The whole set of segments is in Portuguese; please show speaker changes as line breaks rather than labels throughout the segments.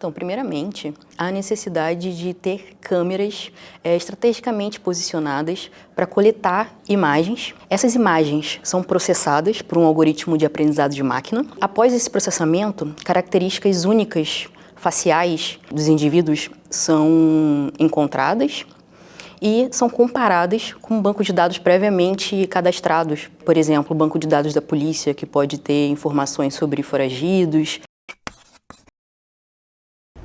Então, primeiramente, há necessidade de ter câmeras estrategicamente posicionadas para coletar imagens. Essas imagens são processadas por um algoritmo de aprendizado de máquina. Após esse processamento, características únicas faciais dos indivíduos são encontradas e são comparadas com um banco de dados previamente cadastrados. Por exemplo, o banco de dados da polícia, que pode ter informações sobre foragidos.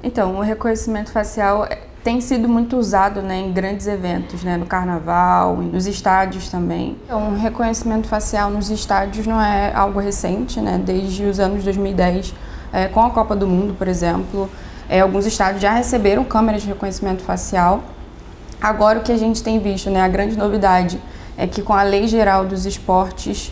Então, o reconhecimento facial tem sido muito usado, né, em grandes eventos, né, no carnaval, nos estádios também. Então, o reconhecimento facial nos estádios não é algo recente, né, desde os anos 2010, com a Copa do Mundo, por exemplo, alguns estádios já receberam câmeras de reconhecimento facial. Agora, o que a gente tem visto, né, a grande novidade é que com a Lei Geral dos Esportes,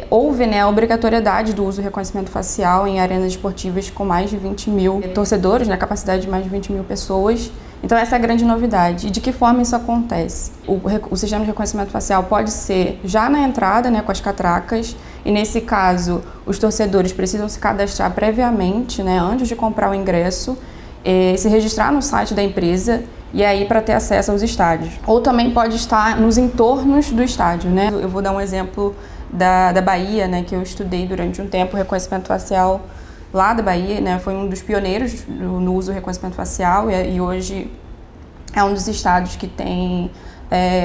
houve, né, a obrigatoriedade do uso do reconhecimento facial em arenas esportivas com mais de 20 mil torcedores, né, capacidade de mais de 20 mil pessoas. Então essa é a grande novidade. E de que forma isso acontece? O sistema de reconhecimento facial pode ser já na entrada, né, com as catracas, e nesse caso os torcedores precisam se cadastrar previamente, né, antes de comprar o ingresso, se registrar no site da empresa e aí para ter acesso aos estádios. Ou também pode estar nos entornos do estádio, né? Eu vou dar um exemplo da Bahia, né, que eu estudei durante um tempo o reconhecimento facial lá da Bahia, né, foi um dos pioneiros no uso do reconhecimento facial e hoje é um dos estados que tem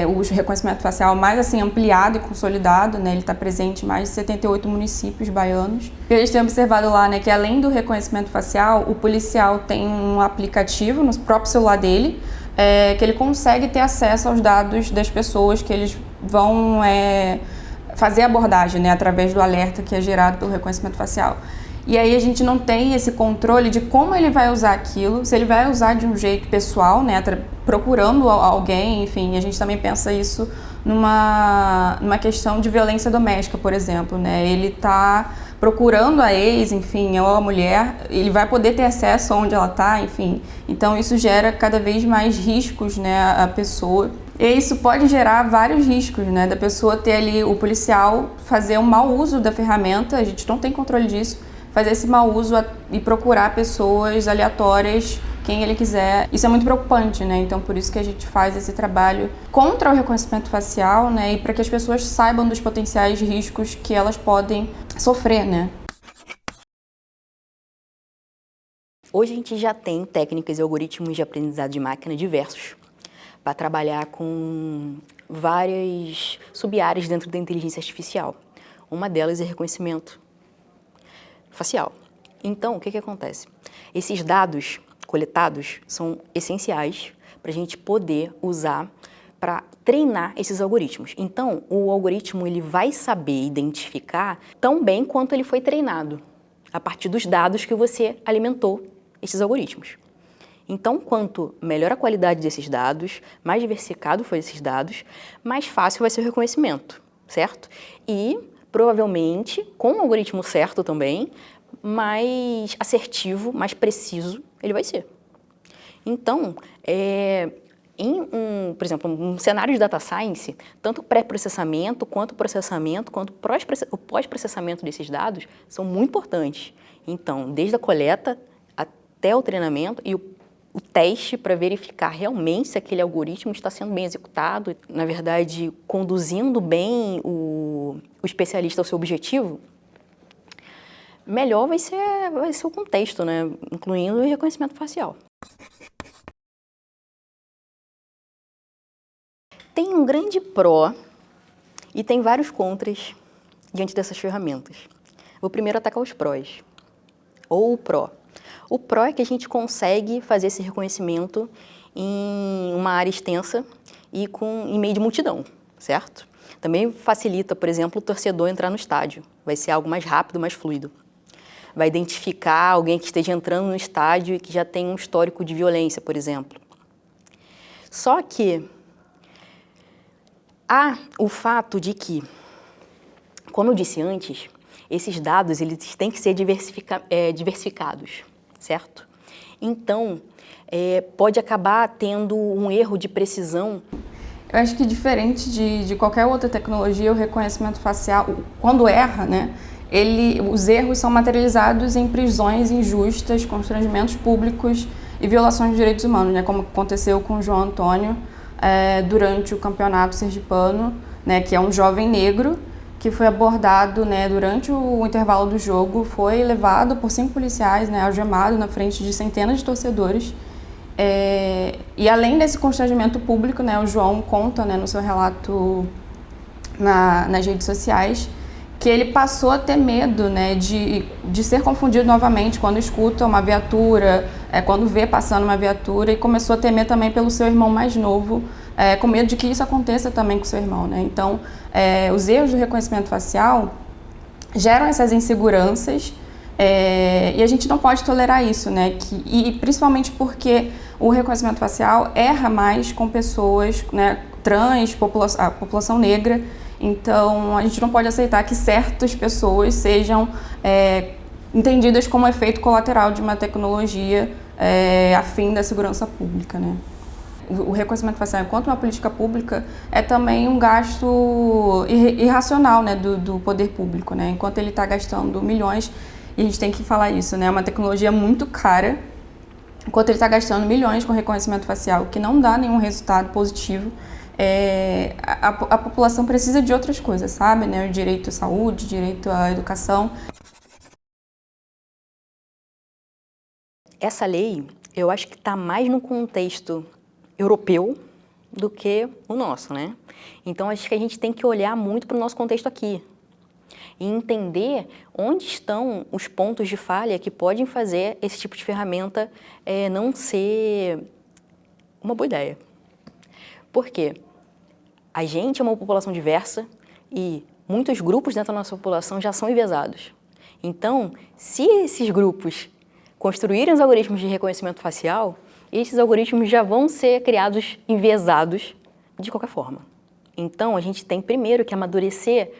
o uso do reconhecimento facial mais assim ampliado e consolidado, né, ele está presente em mais de 78 municípios baianos. E eles têm observado lá, né, que além do reconhecimento facial, o policial tem um aplicativo no próprio celular dele, que ele consegue ter acesso aos dados das pessoas que eles vão fazer a abordagem, né, através do alerta que é gerado pelo reconhecimento facial. E aí a gente não tem esse controle de como ele vai usar aquilo, se ele vai usar de um jeito pessoal, né, procurando alguém, enfim, a gente também pensa isso numa questão de violência doméstica, por exemplo, né, ele está procurando a ex, enfim, ou a mulher, ele vai poder ter acesso aonde ela está, enfim, então isso gera cada vez mais riscos, né, à pessoa. E isso pode gerar vários riscos, né, da pessoa ter ali, o policial fazer um mau uso da ferramenta, a gente não tem controle disso, fazer esse mau uso e procurar pessoas aleatórias, quem ele quiser. Isso é muito preocupante, né, então por isso que a gente faz esse trabalho contra o reconhecimento facial, né, e para que as pessoas saibam dos potenciais riscos que elas podem sofrer, né.
Hoje a gente já tem técnicas e algoritmos de aprendizado de máquina diversos para trabalhar com várias sub-áreas dentro da inteligência artificial. Uma delas é reconhecimento facial. Então, o que acontece? Esses dados coletados são essenciais para a gente poder usar para treinar esses algoritmos. Então, o algoritmo ele vai saber identificar tão bem quanto ele foi treinado, a partir dos dados que você alimentou esses algoritmos. Então, quanto melhor a qualidade desses dados, mais diversificado for esses dados, mais fácil vai ser o reconhecimento, certo? E, provavelmente, com o algoritmo certo também, mais assertivo, mais preciso ele vai ser. Então, por exemplo, um cenário de data science, tanto o pré-processamento, quanto o processamento, quanto o pós-processamento desses dados são muito importantes. Então, desde a coleta até o treinamento e o teste para verificar realmente se aquele algoritmo está sendo bem executado, na verdade, conduzindo bem o especialista ao seu objetivo, melhor vai ser o contexto, né? Incluindo o reconhecimento facial. Tem um grande pró e tem vários contras diante dessas ferramentas. Vou primeiro atacar os prós, ou o pró. O pró é que a gente consegue fazer esse reconhecimento em uma área extensa e em meio de multidão, certo? Também facilita, por exemplo, o torcedor entrar no estádio. Vai ser algo mais rápido, mais fluido. Vai identificar alguém que esteja entrando no estádio e que já tem um histórico de violência, por exemplo. Só que há o fato de que, como eu disse antes, esses dados eles têm que ser diversificados, certo? Então, pode acabar tendo um erro de precisão.
Eu acho que diferente de qualquer outra tecnologia, o reconhecimento facial, quando erra, né, os erros são materializados em prisões injustas, constrangimentos públicos e violações de direitos humanos, né, como aconteceu com o João Antônio durante o campeonato sergipano, né, que é um jovem negro que foi abordado, né, durante o intervalo do jogo, foi levado por 5 policiais, né, algemado na frente de centenas de torcedores. E além desse constrangimento público, né, o João conta, né, no seu relato nas redes sociais, que ele passou a ter medo, né, de ser confundido novamente quando escuta uma viatura, quando vê passando uma viatura, e começou a temer também pelo seu irmão mais novo, com medo de que isso aconteça também com seu irmão, né? Então, os erros do reconhecimento facial geram essas inseguranças, e a gente não pode tolerar isso, né? E principalmente porque o reconhecimento facial erra mais com pessoas, né, trans, a população negra. Então, a gente não pode aceitar que certas pessoas sejam entendidas como efeito colateral de uma tecnologia a fim da segurança pública, né? O reconhecimento facial, enquanto uma política pública, é também um gasto irracional, né, do poder público, né? Enquanto ele está gastando milhões, e a gente tem que falar isso, né? É uma tecnologia muito cara, enquanto ele está gastando milhões com reconhecimento facial, que não dá nenhum resultado positivo. A população precisa de outras coisas, sabe? Né? O direito à saúde, direito à educação.
Essa lei, eu acho que está mais no contexto europeu do que o nosso, né? Então, acho que a gente tem que olhar muito para o nosso contexto aqui e entender onde estão os pontos de falha que podem fazer esse tipo de ferramenta não ser uma boa ideia. Por quê? A gente é uma população diversa e muitos grupos dentro da nossa população já são enviesados. Então, se esses grupos construírem os algoritmos de reconhecimento facial, esses algoritmos já vão ser criados enviesados de qualquer forma. Então, a gente tem primeiro que amadurecer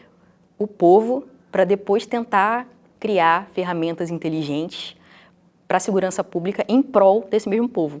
o povo para depois tentar criar ferramentas inteligentes para a segurança pública em prol desse mesmo povo.